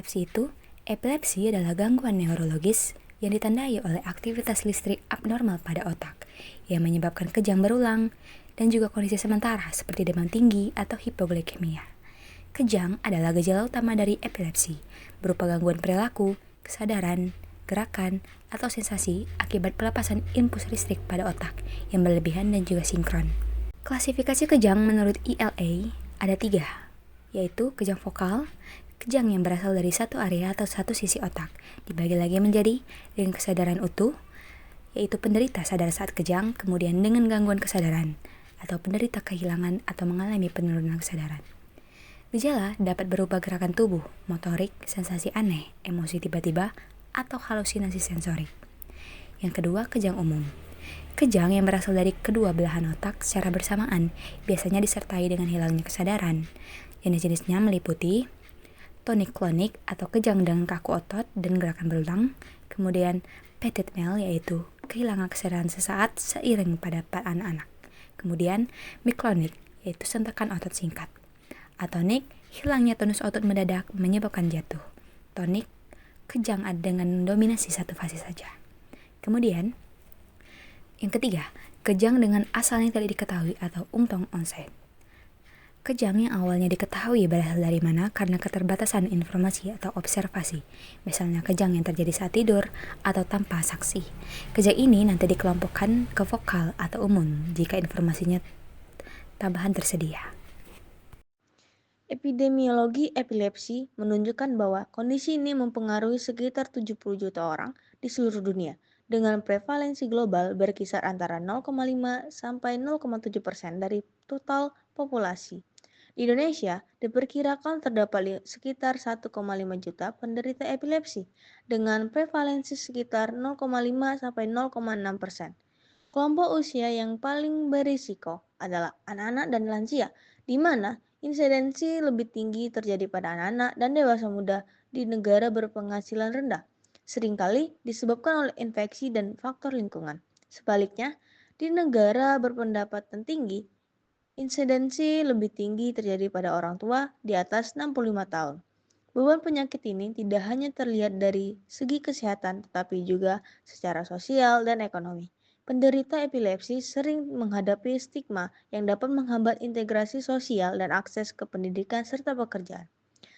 epilepsi itu? Epilepsi adalah gangguan neurologis yang ditandai oleh aktivitas listrik abnormal pada otak yang menyebabkan kejang berulang dan juga kondisi sementara seperti demam tinggi atau hipoglikemia. Kejang adalah gejala utama dari epilepsi, berupa gangguan perilaku, kesadaran, gerakan, atau sensasi akibat pelepasan impuls listrik pada otak yang berlebihan dan juga sinkron. Klasifikasi kejang menurut ILA ada 3, yaitu kejang vokal, kejang yang berasal dari satu area atau satu sisi otak, dibagi lagi menjadi dengan kesadaran utuh, yaitu penderita sadar saat kejang, kemudian dengan gangguan kesadaran, atau penderita kehilangan atau mengalami penurunan kesadaran. Gejala dapat berupa gerakan tubuh, motorik, sensasi aneh, emosi tiba-tiba, atau halusinasi sensorik. Yang kedua, kejang umum. Kejang yang berasal dari kedua belahan otak secara bersamaan biasanya disertai dengan hilangnya kesadaran. Jenis-jenisnya meliputi tonik-klonik atau kejang dengan kaku otot dan gerakan berulang, kemudian petit mal yaitu kehilangan kesadaran sesaat seiring pada anak-anak. Kemudian miklonik yaitu sentakan otot singkat. Atonik, hilangnya tonus otot mendadak menyebabkan jatuh. Tonik, kejang dengan dominasi satu fase saja. Kemudian, yang ketiga, kejang dengan asalnya tidak diketahui atau umpang onset. Kejang yang awalnya diketahui berasal dari mana karena keterbatasan informasi atau observasi, misalnya kejang yang terjadi saat tidur atau tanpa saksi. Kejang ini nanti dikelompokkan ke vokal atau umum jika informasinya tambahan tersedia. Epidemiologi epilepsi menunjukkan bahwa kondisi ini mempengaruhi sekitar 70 juta orang di seluruh dunia, dengan prevalensi global berkisar antara 0,5 sampai 0,7% dari total populasi. Di Indonesia, diperkirakan terdapat sekitar 1,5 juta penderita epilepsi, dengan prevalensi sekitar 0,5 sampai 0,6%. Kelompok usia yang paling berisiko adalah anak-anak dan lansia, di mana insidensi lebih tinggi terjadi pada anak-anak dan dewasa muda di negara berpenghasilan rendah, seringkali disebabkan oleh infeksi dan faktor lingkungan. Sebaliknya, di negara berpendapatan tinggi, insidensi lebih tinggi terjadi pada orang tua di atas 65 tahun. Beban penyakit ini tidak hanya terlihat dari segi kesehatan, tetapi juga secara sosial dan ekonomi. Penderita epilepsi sering menghadapi stigma yang dapat menghambat integrasi sosial dan akses ke pendidikan serta pekerjaan.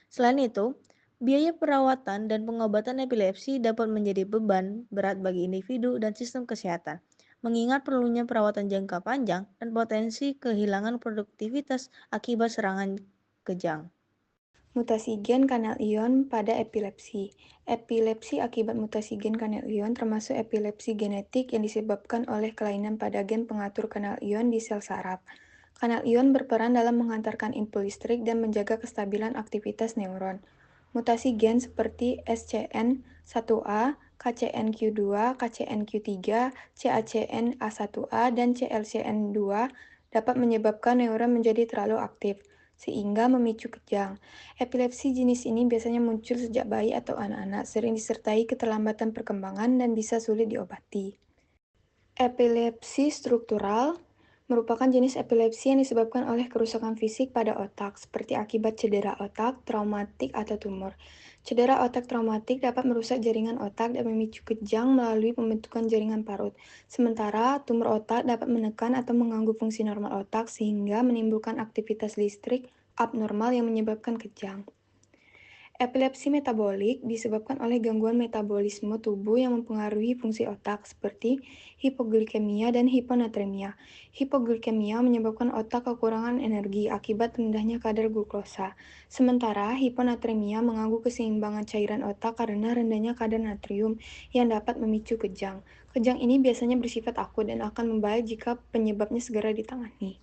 Selain itu, biaya perawatan dan pengobatan epilepsi dapat menjadi beban berat bagi individu dan sistem kesehatan, mengingat perlunya perawatan jangka panjang dan potensi kehilangan produktivitas akibat serangan kejang. Mutasi gen kanal ion pada epilepsi. Epilepsi akibat mutasi gen kanal ion termasuk epilepsi genetik yang disebabkan oleh kelainan pada gen pengatur kanal ion di sel saraf. Kanal ion berperan dalam mengantarkan impuls listrik dan menjaga kestabilan aktivitas neuron. Mutasi gen seperti SCN1A, KCNQ2, KCNQ3, CACNA1A, dan CLCN2 dapat menyebabkan neuron menjadi terlalu aktif, sehingga memicu kejang. Epilepsi jenis ini biasanya muncul sejak bayi atau anak-anak, sering disertai keterlambatan perkembangan dan bisa sulit diobati. Epilepsi struktural merupakan jenis epilepsi yang disebabkan oleh kerusakan fisik pada otak, seperti akibat cedera otak, traumatik, atau tumor. Cedera otak traumatik dapat merusak jaringan otak dan memicu kejang melalui pembentukan jaringan parut. Sementara, tumor otak dapat menekan atau mengganggu fungsi normal otak sehingga menimbulkan aktivitas listrik abnormal yang menyebabkan kejang. Epilepsi metabolik disebabkan oleh gangguan metabolisme tubuh yang mempengaruhi fungsi otak, seperti hipoglikemia dan hiponatremia. Hipoglikemia menyebabkan otak kekurangan energi akibat rendahnya kadar glukosa, sementara hiponatremia mengganggu keseimbangan cairan otak karena rendahnya kadar natrium yang dapat memicu kejang. Kejang ini biasanya bersifat akut dan akan membaik jika penyebabnya segera ditangani.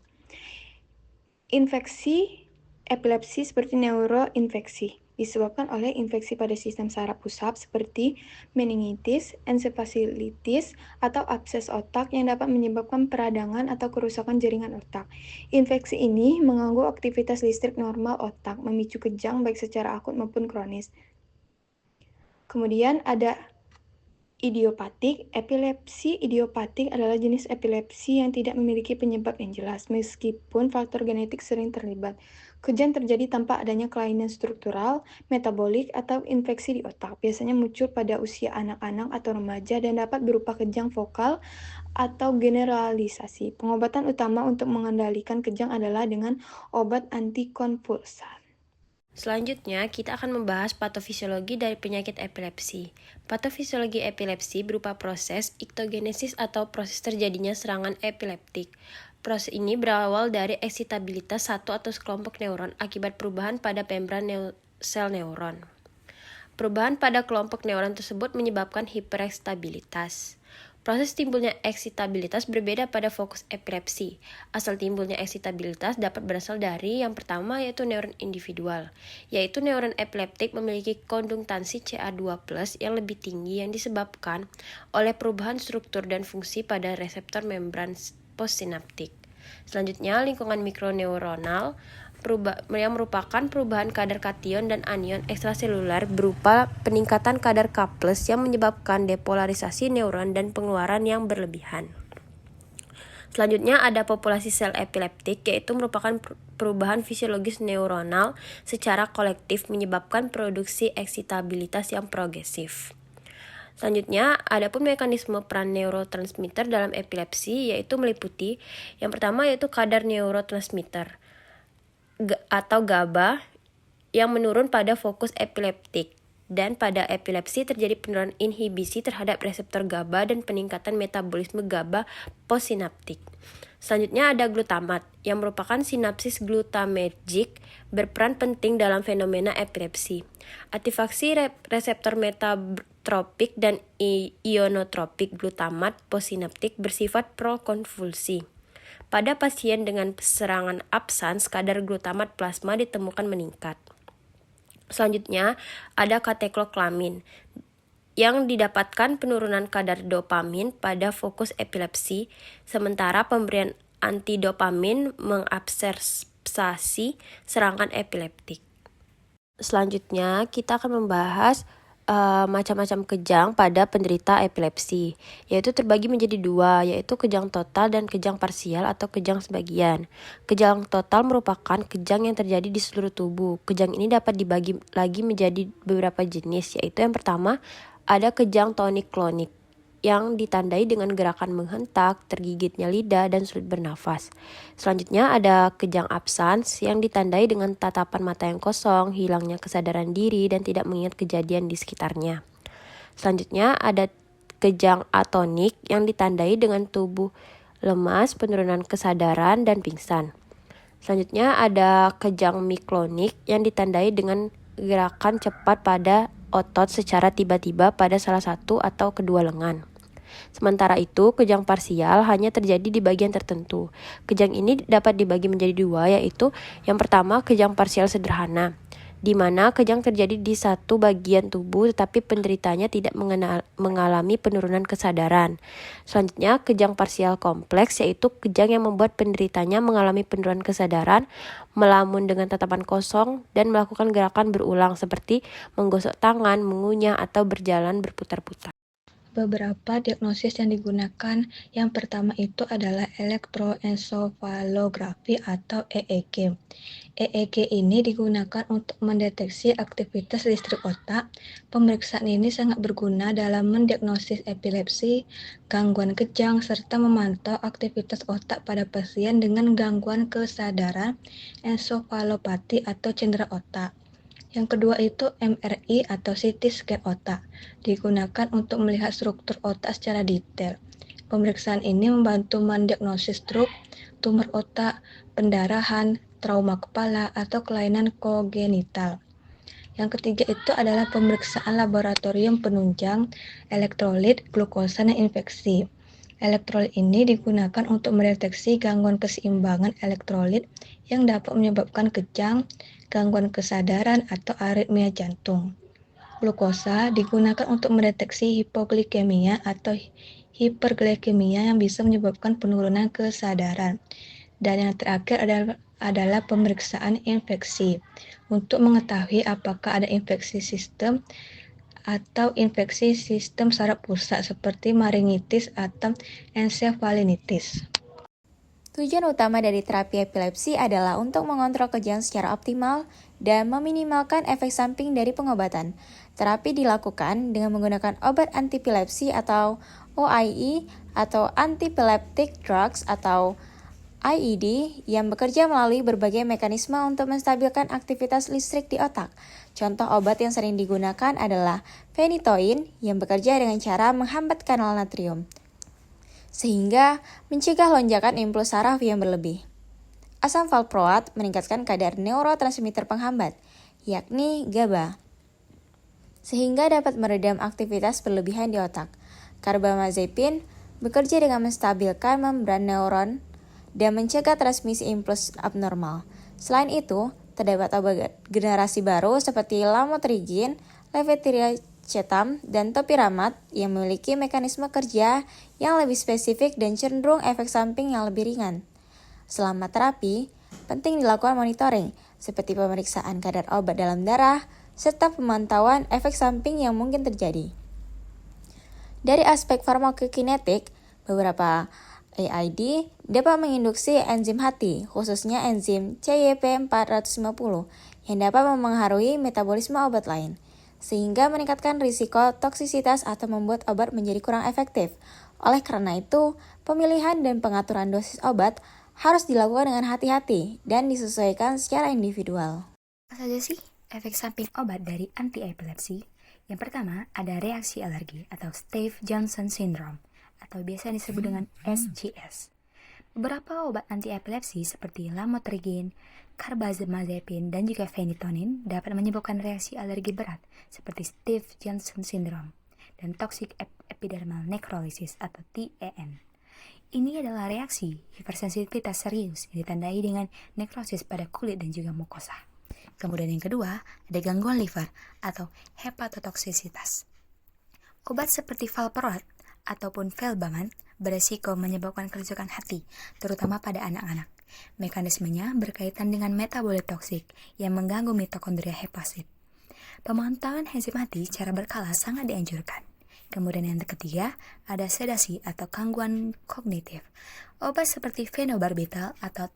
Infeksi epilepsi seperti neuroinfeksi disebabkan oleh infeksi pada sistem saraf pusat seperti meningitis, ensefalitis, atau abses otak yang dapat menyebabkan peradangan atau kerusakan jaringan otak. Infeksi ini mengganggu aktivitas listrik normal otak, memicu kejang baik secara akut maupun kronis. Kemudian ada Idiopatik. Epilepsi idiopatik adalah jenis epilepsi yang tidak memiliki penyebab yang jelas, meskipun faktor genetik sering terlibat. Kejang terjadi tanpa adanya kelainan struktural, metabolik, atau infeksi di otak. Biasanya muncul pada usia anak-anak atau remaja dan dapat berupa kejang vokal atau generalisasi. Pengobatan utama untuk mengendalikan kejang adalah dengan obat antikonvulsan. Selanjutnya, kita akan membahas patofisiologi dari penyakit epilepsi. Patofisiologi epilepsi berupa proses iktogenesis atau proses terjadinya serangan epileptik. Proses ini berawal dari eksitabilitas satu atau sekelompok neuron akibat perubahan pada membran sel neuron. Perubahan pada kelompok neuron tersebut menyebabkan hiperekstabilitas. Proses timbulnya eksitabilitas berbeda pada fokus epilepsi. Asal timbulnya eksitabilitas dapat berasal dari yang pertama yaitu neuron individual, yaitu neuron epileptik memiliki konduktansi Ca2+ yang lebih tinggi yang disebabkan oleh perubahan struktur dan fungsi pada reseptor membran postsinaptik. Selanjutnya, lingkungan mikroneuronal yang merupakan perubahan kadar kation dan anion ekstraseluler berupa peningkatan kadar K+ yang menyebabkan depolarisasi neuron dan pengeluaran yang berlebihan. Selanjutnya ada populasi sel epileptik, yaitu merupakan perubahan fisiologis neuronal secara kolektif menyebabkan produksi eksitabilitas yang progresif. Selanjutnya, ada pun mekanisme peran neurotransmitter dalam epilepsi, yaitu meliputi yang pertama yaitu kadar neurotransmitter atau GABA yang menurun pada fokus epileptik, dan pada epilepsi terjadi penurunan inhibisi terhadap reseptor GABA dan peningkatan metabolisme GABA postsinaptik. Selanjutnya ada glutamat yang merupakan sinapsis glutamergic berperan penting dalam fenomena epilepsi. Aktivasi reseptor metatropik dan ionotropik glutamat postsinaptik bersifat prokonvulsi. Pada pasien dengan serangan absans, kadar glutamat plasma ditemukan meningkat. Selanjutnya, ada kateklokolamin yang didapatkan penurunan kadar dopamin pada fokus epilepsi, sementara pemberian antidopamin mengabsorbsi serangan epileptik. Selanjutnya, kita akan membahas macam-macam kejang pada penderita epilepsi, yaitu terbagi menjadi dua, yaitu kejang total dan kejang parsial atau kejang sebagian. Kejang total merupakan kejang yang terjadi di seluruh tubuh. Kejang ini dapat dibagi lagi menjadi beberapa jenis, yaitu yang pertama ada kejang tonik-klonik yang ditandai dengan gerakan menghentak, tergigitnya lidah, dan sulit bernafas. Selanjutnya ada kejang absans yang ditandai dengan tatapan mata yang kosong, hilangnya kesadaran diri, dan tidak mengingat kejadian di sekitarnya. Selanjutnya ada kejang atonik yang ditandai dengan tubuh lemas, penurunan kesadaran, dan pingsan. Selanjutnya ada kejang miklonik yang ditandai dengan gerakan cepat pada otot secara tiba-tiba pada salah satu atau kedua lengan. Sementara itu, kejang parsial hanya terjadi di bagian tertentu. Kejang ini dapat dibagi menjadi dua, yaitu yang pertama kejang parsial sederhana, di mana kejang terjadi di satu bagian tubuh tetapi penderitanya tidak mengalami penurunan kesadaran. Selanjutnya, kejang parsial kompleks, yaitu kejang yang membuat penderitanya mengalami penurunan kesadaran, melamun dengan tatapan kosong, dan melakukan gerakan berulang seperti menggosok tangan, mengunyah, atau berjalan berputar-putar. Beberapa diagnosis yang digunakan, yang pertama itu adalah elektroensefalografi atau EEG. EEG ini digunakan untuk mendeteksi aktivitas listrik otak. Pemeriksaan ini sangat berguna dalam mendiagnosis epilepsi, gangguan kejang, serta memantau aktivitas otak pada pasien dengan gangguan kesadaran, ensefalopati atau cedera otak. Yang kedua itu MRI atau CT scan otak, digunakan untuk melihat struktur otak secara detail. Pemeriksaan ini membantu mendiagnosis stroke, tumor otak, pendarahan, trauma kepala, atau kelainan kongenital. Yang ketiga itu adalah pemeriksaan laboratorium penunjang elektrolit, glukosa, dan infeksi. Elektrolit ini digunakan untuk mendeteksi gangguan keseimbangan elektrolit yang dapat menyebabkan kejang, gangguan kesadaran, atau aritmia jantung. Glukosa digunakan untuk mendeteksi hipoglikemia atau hiperglikemia yang bisa menyebabkan penurunan kesadaran. Dan yang terakhir adalah pemeriksaan infeksi untuk mengetahui apakah ada infeksi sistem atau infeksi sistem saraf pusat seperti maringitis atau ensefalitis. Tujuan utama dari terapi epilepsi adalah untuk mengontrol kejang secara optimal dan meminimalkan efek samping dari pengobatan. Terapi dilakukan dengan menggunakan obat antiepilepsi atau OIE atau antiepileptic drugs atau IED yang bekerja melalui berbagai mekanisme untuk menstabilkan aktivitas listrik di otak. Contoh obat yang sering digunakan adalah phenytoin yang bekerja dengan cara menghambat kanal natrium, sehingga mencegah lonjakan impuls saraf yang berlebih. Asam valproat meningkatkan kadar neurotransmitter penghambat, yakni GABA, sehingga dapat meredam aktivitas berlebihan di otak. Carbamazepin bekerja dengan menstabilkan membran neuron dan mencegah transmisi impuls abnormal. Selain itu, terdapat obat generasi baru seperti lamotrigin, levetiracetam, dan topiramate yang memiliki mekanisme kerja yang lebih spesifik dan cenderung efek samping yang lebih ringan. Selama terapi, penting dilakukan monitoring seperti pemeriksaan kadar obat dalam darah serta pemantauan efek samping yang mungkin terjadi. Dari aspek farmakokinetik, beberapa AID dapat menginduksi enzim hati, khususnya enzim CYP450 yang dapat mempengaruhi metabolisme obat lain, sehingga meningkatkan risiko toksisitas atau membuat obat menjadi kurang efektif. Oleh karena itu, pemilihan dan pengaturan dosis obat harus dilakukan dengan hati-hati dan disesuaikan secara individual. Apa saja sih efek samping obat dari anti-epilepsi? Yang pertama, ada reaksi alergi atau Stevens-Johnson syndrome, atau biasa disebut dengan SJS. Beberapa obat anti-epilepsi seperti lamotrigin, carbamazepin, dan juga phenytoin dapat menyebabkan reaksi alergi berat seperti Stevens-Johnson syndrome dan toxic epidermal necrolysis atau TEN. Ini adalah reaksi hipersensitivitas serius yang ditandai dengan nekrosis pada kulit dan juga mukosa. Kemudian yang kedua, ada gangguan liver atau hepatotoksisitas. Obat seperti valproat ataupun felbamate beresiko menyebabkan kerusakan hati, terutama pada anak-anak. Mekanismenya berkaitan dengan metabolit toksik yang mengganggu mitokondria hepatit. Pemantauan enzim hati secara berkala sangat dianjurkan. Kemudian yang ketiga, ada sedasi atau gangguan kognitif. Obat seperti fenobarbital atau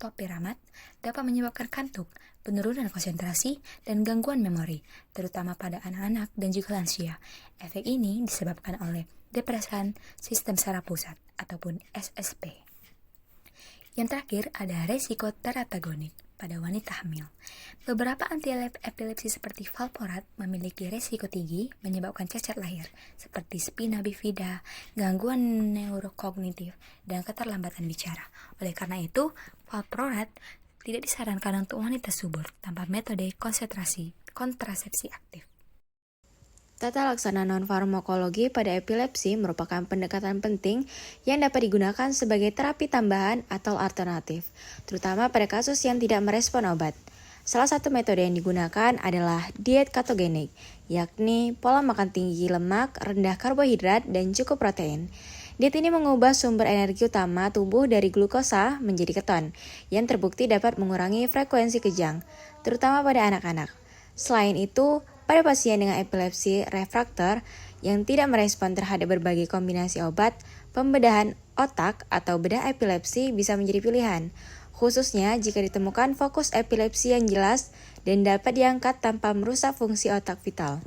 topiramate dapat menyebabkan kantuk, penurunan konsentrasi, dan gangguan memori, terutama pada anak-anak dan juga lansia. Efek ini disebabkan oleh depresan sistem saraf pusat ataupun SSP. Yang terakhir ada resiko teratagonik pada wanita hamil. Beberapa anti-epilepsi seperti valproat memiliki resiko tinggi menyebabkan cacat lahir seperti spina bifida, gangguan neurokognitif, dan keterlambatan bicara. Oleh karena itu, valproat tidak disarankan untuk wanita subur tanpa metode kontrasepsi aktif. Tata laksana non-farmakologi pada epilepsi merupakan pendekatan penting yang dapat digunakan sebagai terapi tambahan atau alternatif, terutama pada kasus yang tidak merespon obat. Salah satu metode yang digunakan adalah diet ketogenik, yakni pola makan tinggi lemak, rendah karbohidrat, dan cukup protein. Diet ini mengubah sumber energi utama tubuh dari glukosa menjadi keton, yang terbukti dapat mengurangi frekuensi kejang, terutama pada anak-anak. Selain itu, pada pasien dengan epilepsi refraktor yang tidak merespon terhadap berbagai kombinasi obat, pembedahan otak atau bedah epilepsi bisa menjadi pilihan, khususnya jika ditemukan fokus epilepsi yang jelas dan dapat diangkat tanpa merusak fungsi otak vital.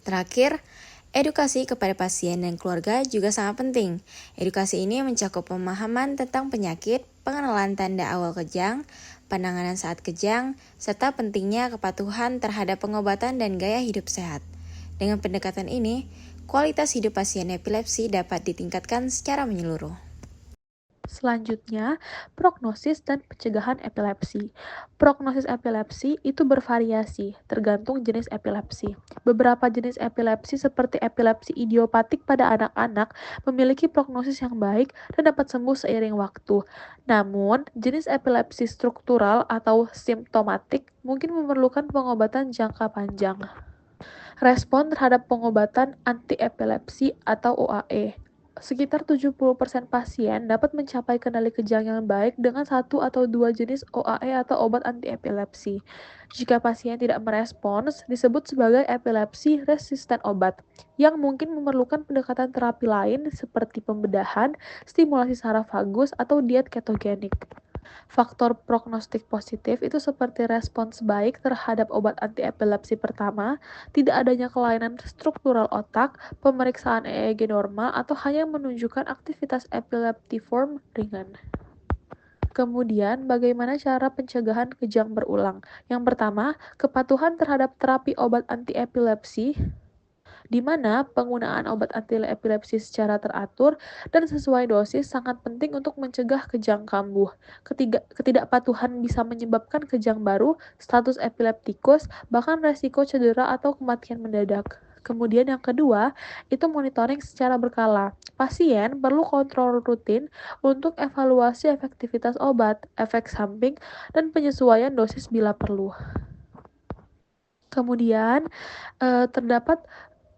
Terakhir, edukasi kepada pasien dan keluarga juga sangat penting. Edukasi ini mencakup pemahaman tentang penyakit, pengenalan tanda awal kejang, penanganan saat kejang, serta pentingnya kepatuhan terhadap pengobatan dan gaya hidup sehat. Dengan pendekatan ini, kualitas hidup pasien epilepsi dapat ditingkatkan secara menyeluruh. Selanjutnya, prognosis dan pencegahan epilepsi. Prognosis epilepsi itu bervariasi, tergantung jenis epilepsi. Beberapa jenis epilepsi seperti epilepsi idiopatik pada anak-anak memiliki prognosis yang baik dan dapat sembuh seiring waktu. Namun, jenis epilepsi struktural atau simptomatik mungkin memerlukan pengobatan jangka panjang. Respon terhadap pengobatan anti-epilepsi atau OAE. Sekitar 70% pasien dapat mencapai kendali kejang yang baik dengan 1 atau 2 jenis OAE atau obat anti-epilepsi. Jika pasien tidak merespons, disebut sebagai epilepsi resisten obat, yang mungkin memerlukan pendekatan terapi lain seperti pembedahan, stimulasi saraf vagus, atau diet ketogenik. Faktor prognostik positif itu seperti respons baik terhadap obat anti-epilepsi pertama, tidak adanya kelainan struktural otak, pemeriksaan EEG normal, atau hanya menunjukkan aktivitas epileptiform ringan. Kemudian, bagaimana cara pencegahan kejang berulang? Yang pertama, kepatuhan terhadap terapi obat anti-epilepsi, di mana penggunaan obat anti-epilepsi secara teratur dan sesuai dosis sangat penting untuk mencegah kejang kambuh. Ketidakpatuhan bisa menyebabkan kejang baru, status epileptikus, bahkan resiko cedera atau kematian mendadak. Kemudian yang kedua, itu monitoring secara berkala. Pasien perlu kontrol rutin untuk evaluasi efektivitas obat, efek samping, dan penyesuaian dosis bila perlu. Kemudian, terdapat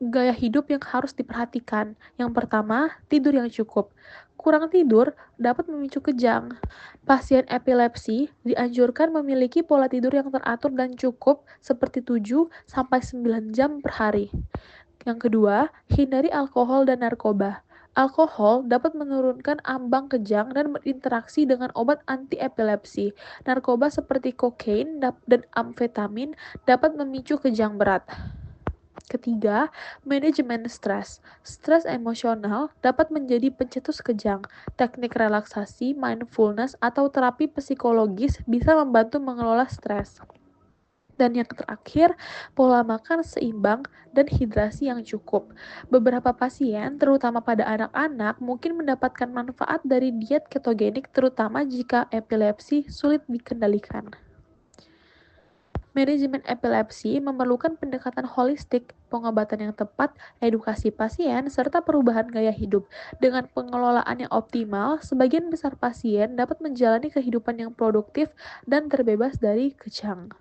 gaya hidup yang harus diperhatikan. Yang pertama, tidur yang cukup. Kurang tidur dapat memicu kejang. Pasien epilepsi dianjurkan memiliki pola tidur yang teratur dan cukup seperti 7-9 jam per hari. Yang kedua, hindari alkohol dan narkoba. Alkohol dapat menurunkan ambang kejang dan berinteraksi dengan obat anti-epilepsi. Narkoba seperti kokain dan amfetamin dapat memicu kejang berat. Ketiga, manajemen stres. Stres emosional dapat menjadi pencetus kejang. Teknik relaksasi, mindfulness, atau terapi psikologis bisa membantu mengelola stres. Dan yang terakhir, pola makan seimbang dan hidrasi yang cukup. Beberapa pasien, terutama pada anak-anak, mungkin mendapatkan manfaat dari diet ketogenik terutama jika epilepsi sulit dikendalikan. Manajemen epilepsi memerlukan pendekatan holistik, pengobatan yang tepat, edukasi pasien, serta perubahan gaya hidup. Dengan pengelolaan yang optimal, sebagian besar pasien dapat menjalani kehidupan yang produktif dan terbebas dari kejang.